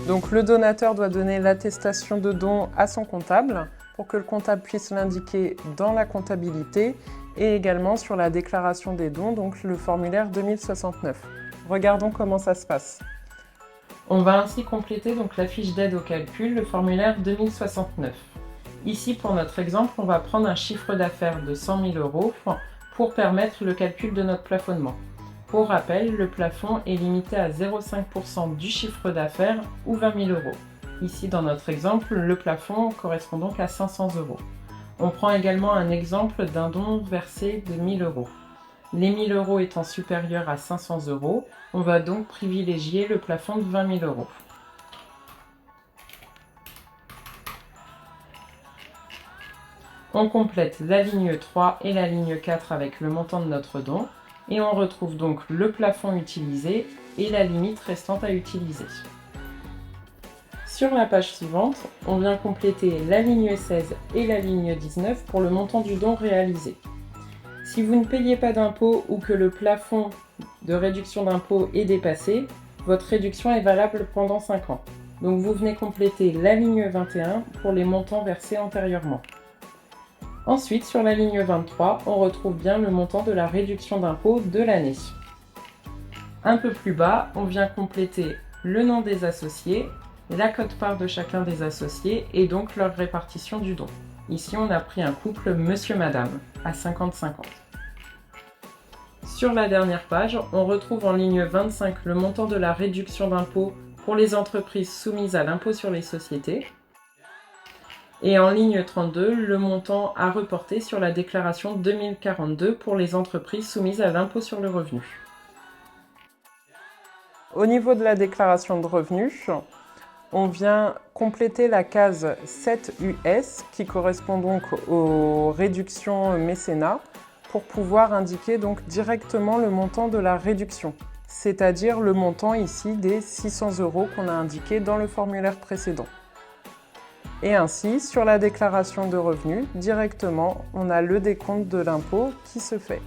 Donc le donateur doit donner l'attestation de don à son comptable pour que le comptable puisse l'indiquer dans la comptabilité et également sur la déclaration des dons, donc le formulaire 2069. Regardons comment ça se passe. On va ainsi compléter donc la fiche d'aide au calcul, le formulaire 2069. Ici, pour notre exemple, on va prendre un chiffre d'affaires de 100 000 € pour permettre le calcul de notre plafonnement. Pour rappel, le plafond est limité à 0,5% du chiffre d'affaires ou 20 000 €. Ici, dans notre exemple, le plafond correspond donc à 500 €. On prend également un exemple d'un don versé de 1 000 €. Les 1 000 € étant supérieurs à 500 €, on va donc privilégier le plafond de 20 000 €. On complète la ligne 3 et la ligne 4 avec le montant de notre don et on retrouve donc le plafond utilisé et la limite restante à utiliser. Sur la page suivante, on vient compléter la ligne 16 et la ligne 19 pour le montant du don réalisé. Si vous ne payez pas d'impôt ou que le plafond de réduction d'impôt est dépassé, votre réduction est valable pendant 5 ans. Donc vous venez compléter la ligne 21 pour les montants versés antérieurement. Ensuite, sur la ligne 23, on retrouve bien le montant de la réduction d'impôt de l'année. Un peu plus bas, on vient compléter le nom des associés, la quote-part de chacun des associés et donc leur répartition du don. Ici, on a pris un couple monsieur-madame à 50-50. Sur la dernière page, on retrouve en ligne 25 le montant de la réduction d'impôt pour les entreprises soumises à l'impôt sur les sociétés. Et en ligne 32, le montant à reporter sur la déclaration 2042 pour les entreprises soumises à l'impôt sur le revenu. Au niveau de la déclaration de revenus, on vient compléter la case 7US qui correspond donc aux réductions mécénat pour pouvoir indiquer donc directement le montant de la réduction, c'est-à-dire le montant ici des 600 € qu'on a indiqué dans le formulaire précédent. Et ainsi, sur la déclaration de revenus, directement, on a le décompte de l'impôt qui se fait.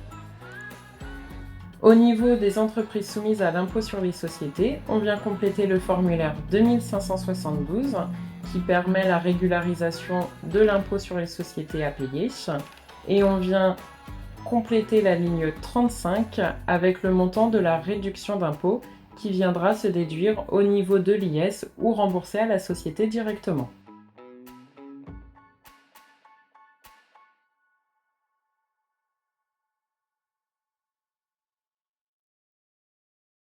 Au niveau des entreprises soumises à l'impôt sur les sociétés, on vient compléter le formulaire 2572 qui permet la régularisation de l'impôt sur les sociétés à payer. Et on vient compléter la ligne 35 avec le montant de la réduction d'impôt qui viendra se déduire au niveau de l'IS ou rembourser à la société directement.